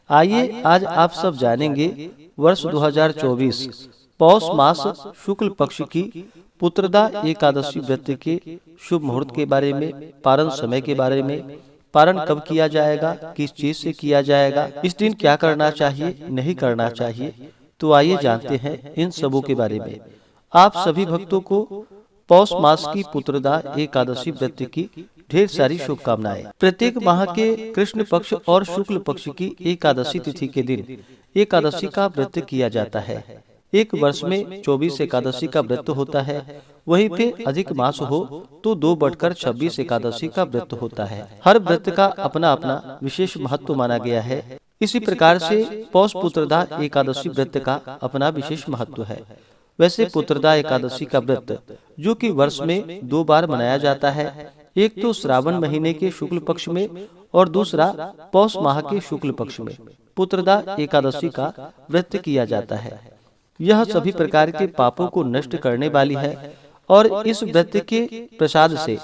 आइए आज आप सब जानेंगे वर्ष 2024 पौष मास शुक्ल पक्ष की पुत्रदा एकादशी व्रत के शुभ मुहूर्त के बारे में, पारण समय के बारे में, पारण कब किया जाएगा, किस चीज से किया जाएगा, इस दिन क्या करना चाहिए, नहीं करना चाहिए। तो आइए जानते हैं इन सबों के बारे में। आप सभी भक्तों को पौष मास की पुत्रदा एकादशी व्रत की ढेर सारी शुभकामनाएं। प्रत्येक माह के कृष्ण पक्ष और शुक्ल पक्ष की एकादशी तिथि के दिन एकादशी का व्रत किया जाता है। एक वर्ष में 24 एकादशी का व्रत होता है। वहीं पे अधिक मास हो तो 2/26 एकादशी का व्रत होता है। हर व्रत का अपना अपना विशेष महत्व माना गया है। इसी प्रकार से पौष पुत्रदा एकादशी व्रत का अपना विशेष महत्व है। वैसे पुत्रदा एकादशी का व्रत जो कि वर्ष में 2 बार मनाया जाता है, एक तो श्रावण महीने के शुक्ल पक्ष में और दूसरा पौष माह के शुक्ल पक्ष में पुत्रदा एकादशी का व्रत किया जाता है। यह सभी प्रकार के पापों को नष्ट करने वाली है और इस व्रत के प्रसाद से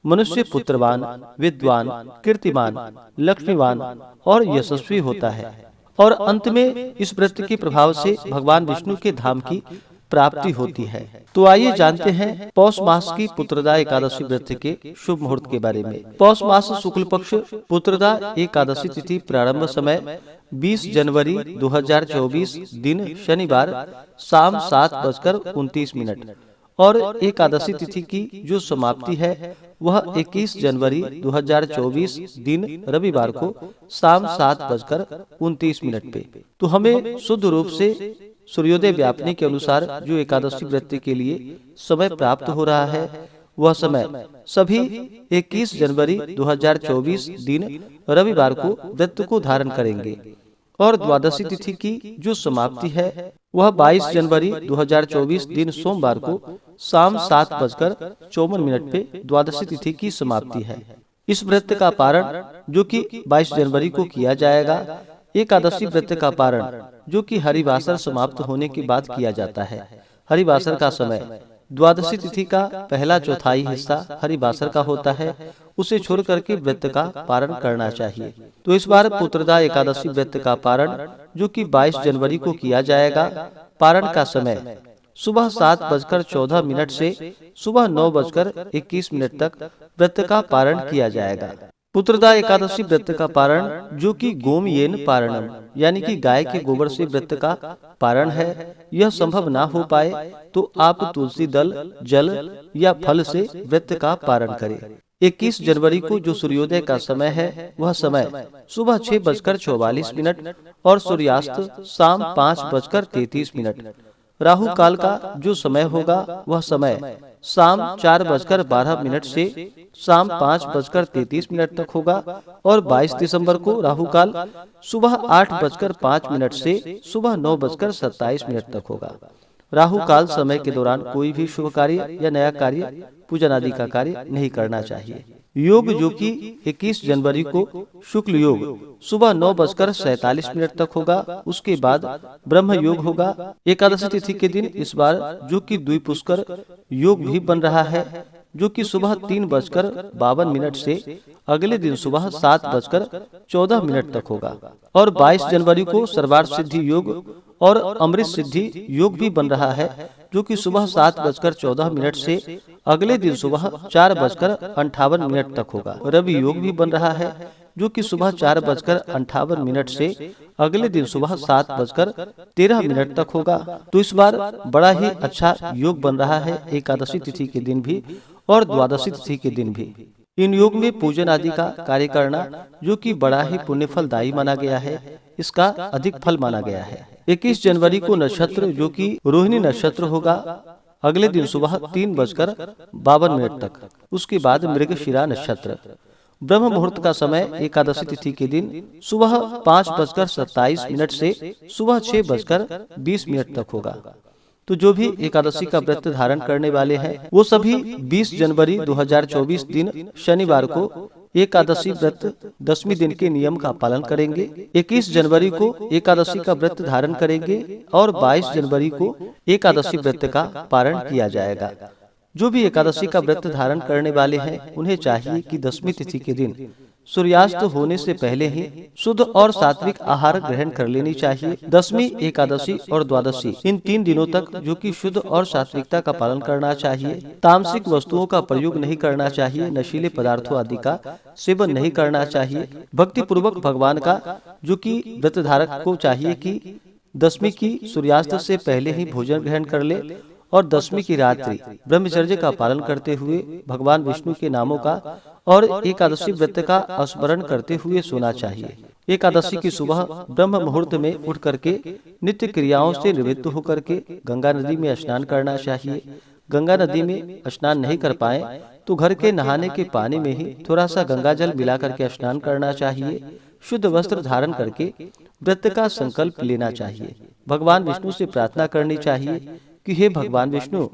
मनुष्य पुत्रवान, विद्वान, कीर्तिमान, लक्ष्मीवान और यशस्वी होता है और अंत में इस व्रत के प्रभाव से भगवान विष्णु के धाम की प्राप्ति होती है। तो आइए जानते हैं पौष मास की पुत्रदा एकादशी व्रत के शुभ मुहूर्त के बारे में। पौष मास शुक्ल पक्ष पुत्रदा एकादशी तिथि प्रारंभ समय 20 जनवरी 2024 दिन शनिवार शाम 7:29 और एकादशी तिथि की जो समाप्ति है वह 21 जनवरी 2024 दिन रविवार को शाम 7:29 पे। तो हमें शुद्ध रूप से सूर्योदय व्यापनी के अनुसार जो एकादशी व्रत के लिए समय प्राप्त हो रहा है वह समय सभी 21 जनवरी 2024 दिन रविवार को व्रत को धारण करेंगे और द्वादशी तिथि की जो समाप्ति है वह 22 जनवरी 2024 दिन सोमवार को शाम 7:54 पे द्वादशी तिथि की समाप्ति है। इस व्रत का पारण जो कि 22 जनवरी को किया जाएगा। एकादशी व्रत का पारण जो कि हरिवासर समाप्त होने के बाद किया जाता है। हरिवासर का समय द्वादशी तिथि का पहला चौथाई हिस्सा हरिवासर का होता है, उसे छोड़ करके व्रत का पारण करना चाहिए। तो इस बार पुत्रदा एकादशी व्रत का पारण जो कि 22 जनवरी को किया जाएगा। पारण का समय सुबह 7:14 से सुबह 9:21 तक व्रत का पारण किया जाएगा। पुत्रदा एकादशी व्रत का पारण जो कि गोमयेन पारणम यानी कि गाय के गोबर से व्रत का पारण है, यह संभव ना हो पाए तो आप तुलसी दल, जल या फल से व्रत का पारण करें। 21 जनवरी को जो सूर्योदय का समय है वह समय सुबह 6:44 और सूर्यास्त शाम 5:33। राहु काल का जो समय होगा वह समय शाम 4:12 से शाम 5:33 तक होगा और 22 दिसंबर को राहु काल सुबह 8:05 से सुबह 9:27 तक होगा। राहु काल समय के दौरान कोई भी शुभ कार्य या नया कार्य, पूजन आदि का कार्य नहीं करना चाहिए। योग जो कि 21 जनवरी को शुक्ल योग सुबह 9:47 तक होगा। उसके बाद ब्रह्म योग होगा। एकादशी तिथि के दिन इस बार जो कि द्विपुष्कर योग भी बन रहा है जो कि सुबह 3:52 से अगले दिन सुबह 7:14 तक होगा और 22 जनवरी को सर्वार्थ सिद्धि योग और अमृत सिद्धि योग भी बन रहा है जो कि सुबह 7:14 से अगले दिन सुबह 4:58 तक होगा। रवि योग भी बन रहा है जो कि सुबह 4:58 से अगले दिन सुबह 7:13 तक होगा। तो इस बार बड़ा ही अच्छा योग बन रहा है एकादशी तिथि के दिन भी और द्वादशी तिथि के दिन भी। इन योग में पूजन आदि का कार्य करना जो कि बड़ा ही पुण्य फलदायी माना गया है, इसका अधिक फल माना गया है। 21 जनवरी को नक्षत्र जो कि रोहिणी नक्षत्र होगा अगले दिन सुबह 3:52 तक। उसके बाद मृगशिरा नक्षत्र। ब्रह्म मुहूर्त का समय एकादशी तिथि के दिन सुबह 5:27 से सुबह 6:20 तक होगा। तो जो भी एकादशी का व्रत धारण करने वाले हैं वो सभी 20 जनवरी 2024 दिन शनिवार को एकादशी व्रत 10वें दिन के नियम का पालन करेंगे। 21 जनवरी को एकादशी का व्रत धारण करेंगे और 22 जनवरी को एकादशी व्रत का पारण किया जाएगा। जो भी एकादशी का व्रत धारण करने वाले हैं उन्हें चाहिए कि 10वीं तिथि के दिन सूर्यास्त होने से पहले ही शुद्ध और सात्विक आहार ग्रहण कर लेनी चाहिए। दशमी, एकादशी और द्वादशी इन 3 दिनों तक जो कि शुद्ध और सात्विकता का पालन करना चाहिए। तामसिक वस्तुओं का प्रयोग नहीं करना चाहिए। नशीले पदार्थों आदि का सेवन नहीं करना चाहिए। भक्ति पूर्वक भगवान का जो कि व्रत धारक को चाहिए कि दशमी की सूर्यास्त से पहले ही भोजन ग्रहण कर ले और दशमी की रात्रि ब्रह्मचर्य का पालन करते हुए भगवान विष्णु के नामों का और एकादशी व्रत का स्मरण करते हुए सोना चाहिए। एकादशी की सुबह ब्रह्म मुहूर्त में उठ करके नित्य क्रियाओं से निवृत्त होकर के गंगा नदी में स्नान करना चाहिए। गंगा नदी में स्नान नहीं कर पाए तो घर के नहाने के पानी में ही थोड़ा सा गंगा जल मिला करके स्नान करना चाहिए। शुद्ध वस्त्र धारण करके व्रत का संकल्प लेना चाहिए। भगवान विष्णु से प्रार्थना करनी चाहिए कि हे भगवान विष्णु,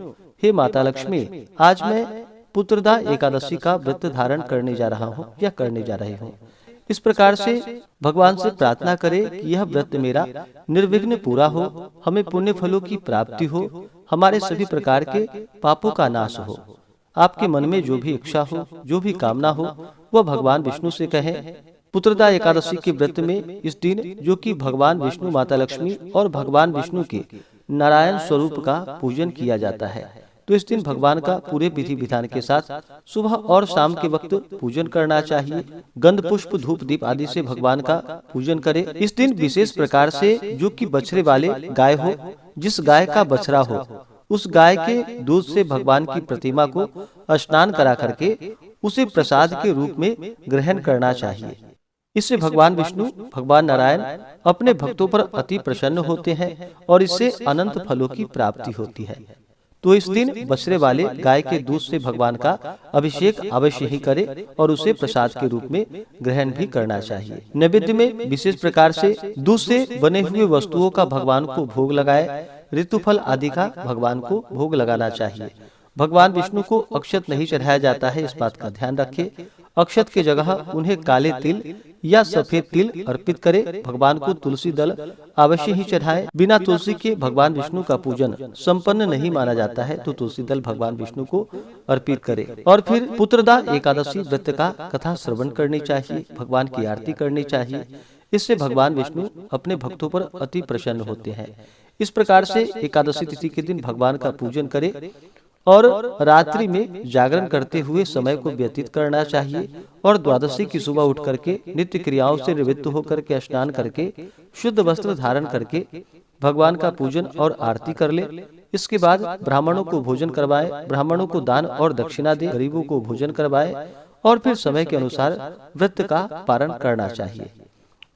हे माता लक्ष्मी, आज मैं पुत्रदा एकादशी का व्रत धारण करने जा रहा हूँ या करने जा रही हूँ। इस प्रकार से भगवान से प्रार्थना करें कि यह व्रत मेरा निर्विघ्न पूरा हो, हमें पुण्य फलों की प्राप्ति हो, हमारे सभी प्रकार के पापों का नाश हो। आपके मन में जो भी इच्छा हो, जो भी कामना हो, वह भगवान विष्णु से कहें। पुत्रदा एकादशी के व्रत में इस दिन जो कि भगवान विष्णु, माता लक्ष्मी और भगवान विष्णु के नारायण स्वरूप का पूजन किया जाता है, तो इस दिन भगवान का पूरे विधि विधान के साथ सुबह और शाम के वक्त पूजन करना चाहिए। गंध, पुष्प, धूप, दीप आदि से भगवान का पूजन करें। इस दिन विशेष प्रकार से जो कि बछड़े वाले गाय हो, जिस गाय का बछड़ा हो, उस गाय के दूध से भगवान की प्रतिमा को स्नान करा करके उसे प्रसाद के रूप में ग्रहण करना चाहिए। इससे भगवान विष्णु, भगवान नारायण अपने भक्तों पर अति प्रसन्न होते हैं और इससे अनंत फलों की प्राप्ति होती है। तो इस दिन बछड़े वाले गाय के दूध से भगवान का अभिषेक अवश्य ही करे और उसे प्रसाद के रूप में ग्रहण भी करना चाहिए। नैवेद्य में विशेष प्रकार से दूध से बने हुए वस्तुओं का भगवान को भोग लगाए। ऋतुफल आदि का भगवान को भोग लगाना चाहिए। भगवान विष्णु को अक्षत नहीं चढ़ाया जाता है, इस बात का ध्यान रखें। अक्षत की जगह उन्हें काले तिल या सफेद तिल अर्पित करे। भगवान को तुलसी दल अवश्य ही चढ़ाए। बिना तुलसी के भगवान विष्णु का पूजन संपन्न नहीं माना जाता है, तो तुलसी दल भगवान विष्णु को अर्पित करे। और फिर पुत्रदा एकादशी व्रत का कथा श्रवण करनी चाहिए, भगवान की आरती करनी चाहिए। इससे भगवान विष्णु अपने भक्तों पर अति प्रसन्न होते हैं। इस प्रकार से एकादशी तिथि के दिन भगवान का पूजन करे और रात्रि में जागरण करते हुए समय को व्यतीत करना चाहिए। और द्वादशी की सुबह उठ करके नित्य क्रियाओं से निवृत्त होकर के स्नान करके शुद्ध वस्त्र धारण करके भगवान का पूजन और आरती कर ले। इसके बाद ब्राह्मणों को भोजन करवाए, ब्राह्मणों को दान और दक्षिणा दे, गरीबों को भोजन करवाए और फिर समय के अनुसार व्रत का पारण करना चाहिए।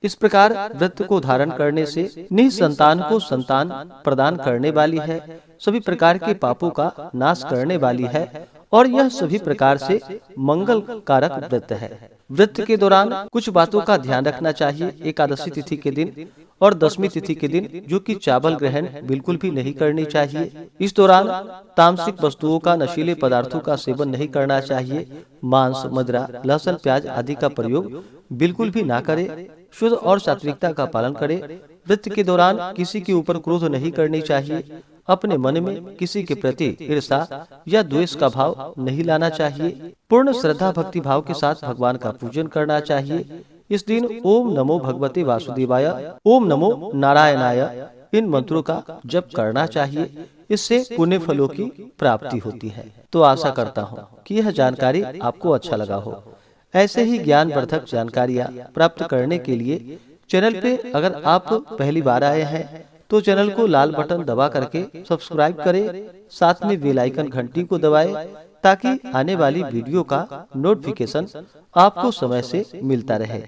इस प्रकार व्रत को धारण करने से निसंतान को संतान प्रदान करने वाली है, सभी प्रकार के पापों का नाश करने वाली है और यह सभी प्रकार से मंगल कारक व्रत है। व्रत के दौरान कुछ बातों का ध्यान रखना चाहिए। एकादशी तिथि के दिन और दशमी तिथि के दिन जो कि चावल ग्रहण बिल्कुल भी नहीं करनी चाहिए। इस दौरान तामसिक वस्तुओं का, नशीले पदार्थों का सेवन नहीं करना चाहिए। मांस, मदिरा, लहसुन, प्याज आदि का प्रयोग बिल्कुल भी ना करे। शुद्ध और सात्विकता का पालन करे। व्रत के दौरान किसी के ऊपर क्रोध नहीं करनी चाहिए। अपने मन में किसी के प्रति ईर्ष्या या द्वेष का भाव नहीं लाना चाहिए। पूर्ण श्रद्धा भक्ति भाव के साथ भगवान का पूजन करना चाहिए। इस दिन ओम नमो भगवते वासुदेवाय, ओम नमो नारायणाय इन मंत्रों का जप करना चाहिए। इससे पुण्य फलों की प्राप्ति होती है। तो आशा करता हूँ कि यह जानकारी आपको अच्छा लगा हो। ऐसे ही ज्ञानवर्धक जानकारियाँ प्राप्त करने के लिए चैनल पे अगर आप पहली बार आए हैं तो चैनल को लाल बटन दबा करके सब्सक्राइब करें, साथ में बेल आइकन घंटी को दबाएं ताकि आने वाली वीडियो का नोटिफिकेशन आपको समय से मिलता रहे।